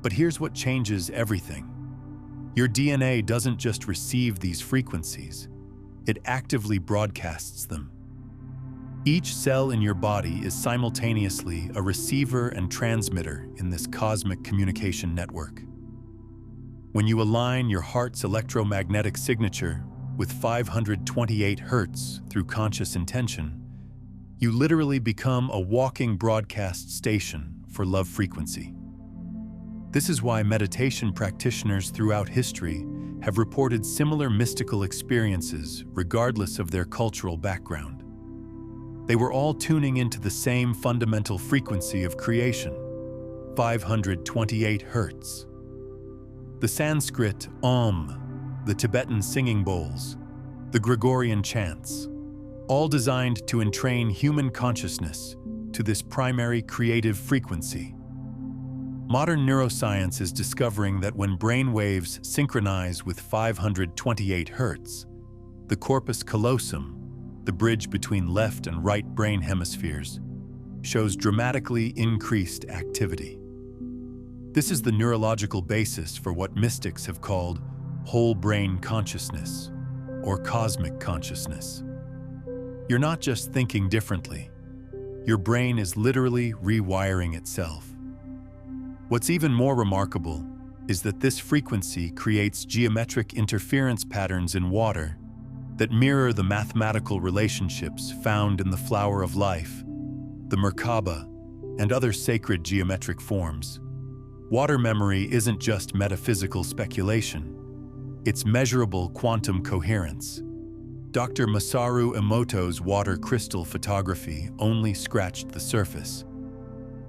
But here's what changes everything. Your DNA doesn't just receive these frequencies, it actively broadcasts them. Each cell in your body is simultaneously a receiver and transmitter in this cosmic communication network. When you align your heart's electromagnetic signature with 528 Hz through conscious intention, you literally become a walking broadcast station for love frequency. This is why meditation practitioners throughout history have reported similar mystical experiences regardless of their cultural background. They were all tuning into the same fundamental frequency of creation, 528 Hz. The Sanskrit Om, the Tibetan singing bowls, the Gregorian chants, all designed to entrain human consciousness to this primary creative frequency. Modern neuroscience is discovering that when brain waves synchronize with 528 Hz, the corpus callosum, the bridge between left and right brain hemispheres, shows dramatically increased activity. This is the neurological basis for what mystics have called whole brain consciousness, or cosmic consciousness. You're not just thinking differently. Your brain is literally rewiring itself. What's even more remarkable is that this frequency creates geometric interference patterns in water that mirror the mathematical relationships found in the flower of life, the Merkaba, and other sacred geometric forms. Water memory isn't just metaphysical speculation. It's measurable quantum coherence. Dr. Masaru Emoto's water crystal photography only scratched the surface.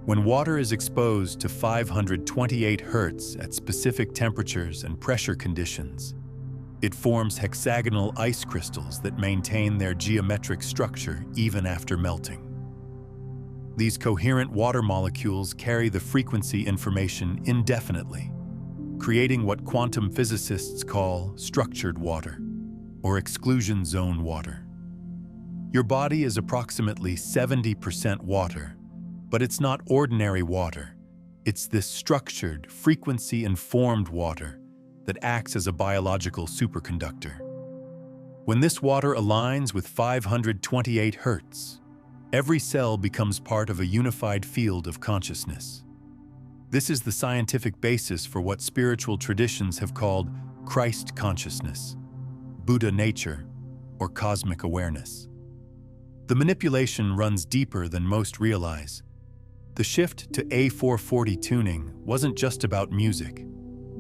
When water is exposed to 528 Hz at specific temperatures and pressure conditions, it forms hexagonal ice crystals that maintain their geometric structure even after melting. These coherent water molecules carry the frequency information indefinitely, creating what quantum physicists call structured water, or exclusion zone water. Your body is approximately 70% water, but it's not ordinary water. It's this structured, frequency-informed water that acts as a biological superconductor. When this water aligns with 528 Hz, every cell becomes part of a unified field of consciousness. This is the scientific basis for what spiritual traditions have called Christ consciousness, Buddha nature, or cosmic awareness. The manipulation runs deeper than most realize. The shift to A440 tuning wasn't just about music.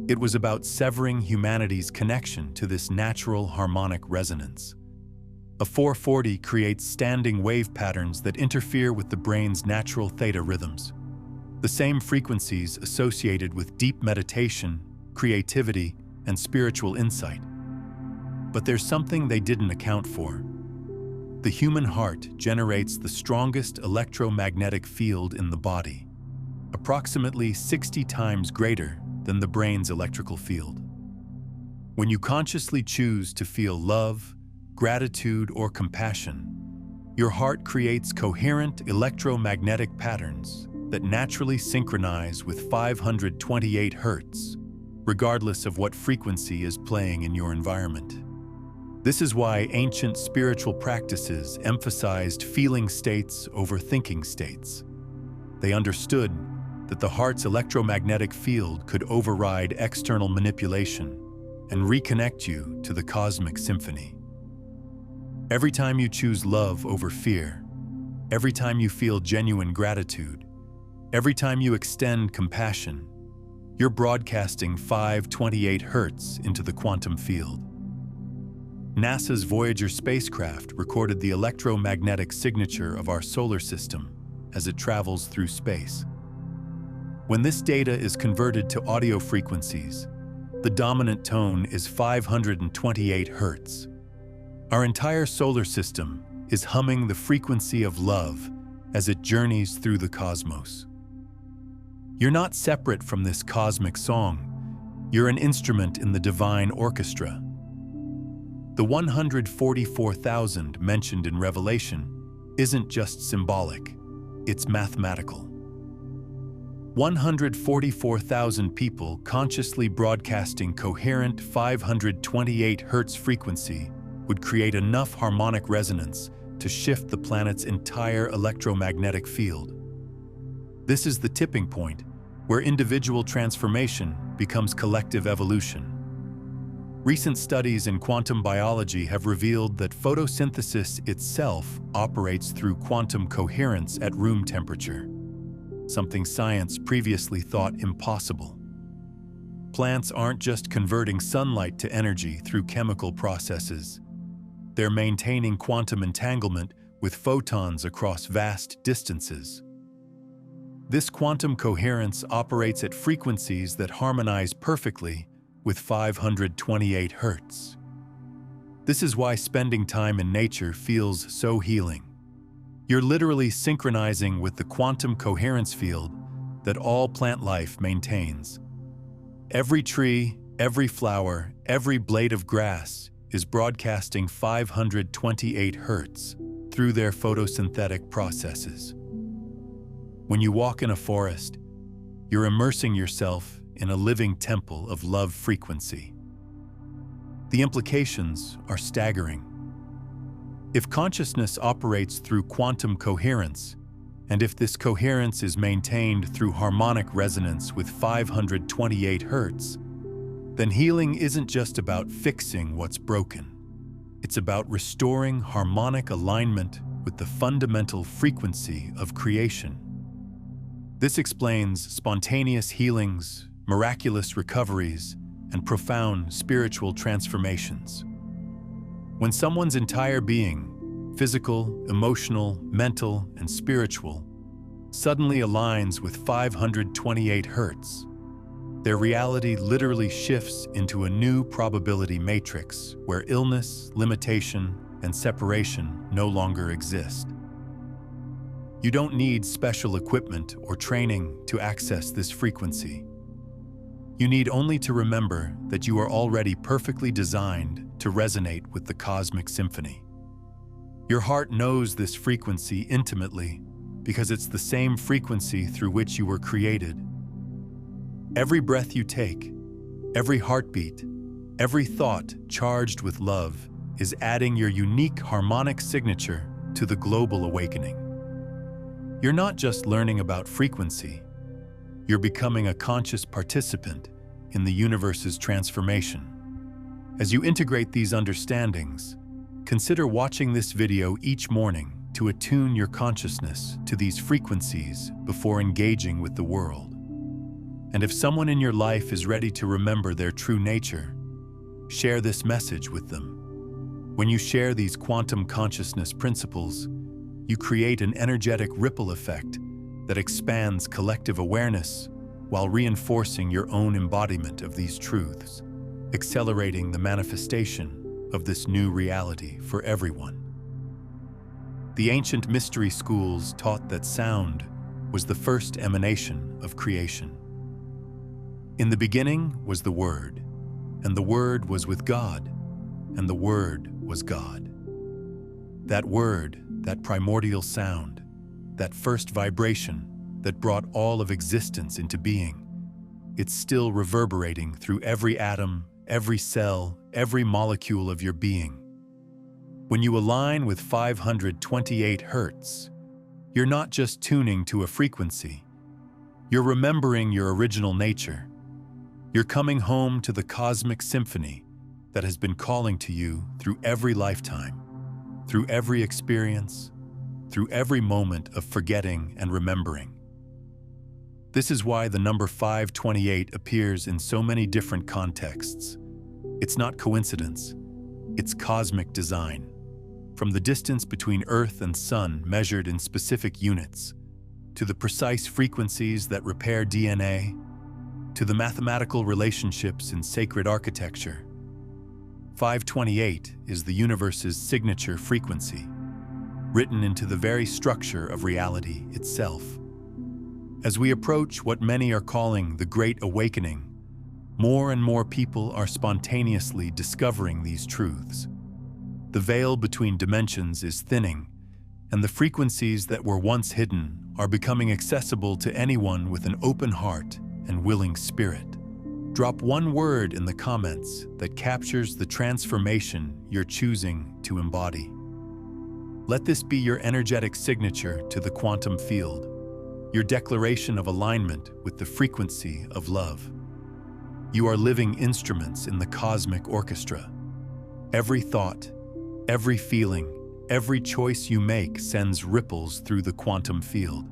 It was about severing humanity's connection to this natural harmonic resonance. A 440 creates standing wave patterns that interfere with the brain's natural theta rhythms, the same frequencies associated with deep meditation, creativity, and spiritual insight. But there's something they didn't account for. The human heart generates the strongest electromagnetic field in the body, approximately 60 times greater than the brain's electrical field. When you consciously choose to feel love, gratitude, or compassion, your heart creates coherent electromagnetic patterns that naturally synchronize with 528 Hz, regardless of what frequency is playing in your environment. This is why ancient spiritual practices emphasized feeling states over thinking states. They understood that the heart's electromagnetic field could override external manipulation and reconnect you to the cosmic symphony. Every time you choose love over fear, every time you feel genuine gratitude, every time you extend compassion, you're broadcasting 528 Hz into the quantum field. NASA's Voyager spacecraft recorded the electromagnetic signature of our solar system as it travels through space. When this data is converted to audio frequencies, the dominant tone is 528 Hz. Our entire solar system is humming the frequency of love as it journeys through the cosmos. You're not separate from this cosmic song. You're an instrument in the divine orchestra. The 144,000 mentioned in Revelation isn't just symbolic, it's mathematical. 144,000 people consciously broadcasting coherent 528 Hz frequency would create enough harmonic resonance to shift the planet's entire electromagnetic field. This is the tipping point where individual transformation becomes collective evolution. Recent studies in quantum biology have revealed that photosynthesis itself operates through quantum coherence at room temperature, something science previously thought impossible. Plants aren't just converting sunlight to energy through chemical processes. They're maintaining quantum entanglement with photons across vast distances. This quantum coherence operates at frequencies that harmonize perfectly with 528 Hz. This is why spending time in nature feels so healing. You're literally synchronizing with the quantum coherence field that all plant life maintains. Every tree, every flower, every blade of grass is broadcasting 528 Hz through their photosynthetic processes. When you walk in a forest, you're immersing yourself in a living temple of love frequency. The implications are staggering. If consciousness operates through quantum coherence, and if this coherence is maintained through harmonic resonance with 528 Hz, then healing isn't just about fixing what's broken. It's about restoring harmonic alignment with the fundamental frequency of creation. This explains spontaneous healings, miraculous recoveries, and profound spiritual transformations. When someone's entire being, physical, emotional, mental, and spiritual, suddenly aligns with 528 Hz, their reality literally shifts into a new probability matrix where illness, limitation, and separation no longer exist. You don't need special equipment or training to access this frequency. You need only to remember that you are already perfectly designed to resonate with the cosmic symphony. Your heart knows this frequency intimately because it's the same frequency through which you were created. Every breath you take, every heartbeat, every thought charged with love is adding your unique harmonic signature to the global awakening. You're not just learning about frequency, you're becoming a conscious participant in the universe's transformation. As you integrate these understandings, consider watching this video each morning to attune your consciousness to these frequencies before engaging with the world. And if someone in your life is ready to remember their true nature, share this message with them. When you share these quantum consciousness principles, you create an energetic ripple effect that expands collective awareness while reinforcing your own embodiment of these truths, accelerating the manifestation of this new reality for everyone. The ancient mystery schools taught that sound was the first emanation of creation. In the beginning was the Word, and the Word was with God, and the Word was God. That Word, that primordial sound, that first vibration that brought all of existence into being, it's still reverberating through every atom, every cell, every molecule of your being. When you align with 528 Hz, you're not just tuning to a frequency, you're remembering your original nature. You're coming home to the cosmic symphony that has been calling to you through every lifetime, through every experience, through every moment of forgetting and remembering. This is why the number 528 appears in so many different contexts. It's not coincidence, it's cosmic design. From the distance between Earth and Sun measured in specific units, to the precise frequencies that repair DNA, to the mathematical relationships in sacred architecture, 528 is the universe's signature frequency, written into the very structure of reality itself. As we approach what many are calling the Great Awakening, more and more people are spontaneously discovering these truths. The veil between dimensions is thinning, and the frequencies that were once hidden are becoming accessible to anyone with an open heart and willing spirit. Drop one word in the comments that captures the transformation you're choosing to embody. Let this be your energetic signature to the quantum field, your declaration of alignment with the frequency of love. You are living instruments in the cosmic orchestra. Every thought, every feeling, every choice you make sends ripples through the quantum field.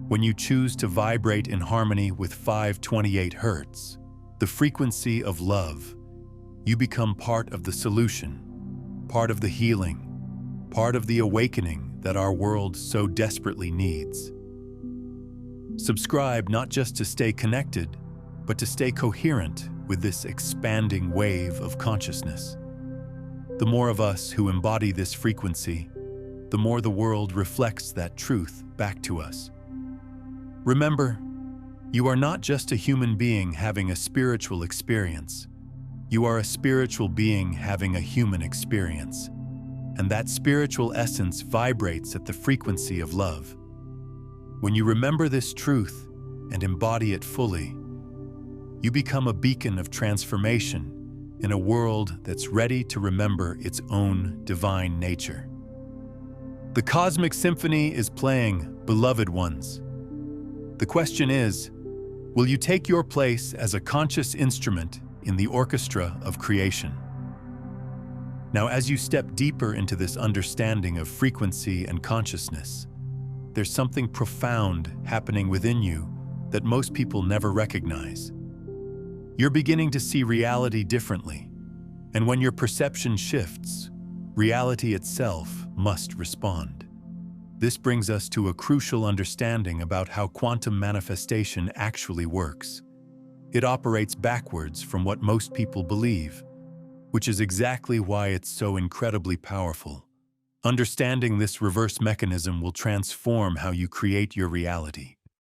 When you choose to vibrate in harmony with 528 Hz, the frequency of love, you become part of the solution, part of the healing, part of the awakening that our world so desperately needs. Subscribe not just to stay connected, but to stay coherent with this expanding wave of consciousness. The more of us who embody this frequency, the more the world reflects that truth back to us. Remember, you are not just a human being having a spiritual experience. You are a spiritual being having a human experience. And that spiritual essence vibrates at the frequency of love. When you remember this truth and embody it fully, you become a beacon of transformation in a world that's ready to remember its own divine nature. The cosmic symphony is playing, beloved ones. The question is, will you take your place as a conscious instrument in the orchestra of creation? Now, as you step deeper into this understanding of frequency and consciousness, there's something profound happening within you that most people never recognize. You're beginning to see reality differently, and when your perception shifts, reality itself must respond. This brings us to a crucial understanding about how quantum manifestation actually works. It operates backwards from what most people believe, which is exactly why it's so incredibly powerful. Understanding this reverse mechanism will transform how you create your reality.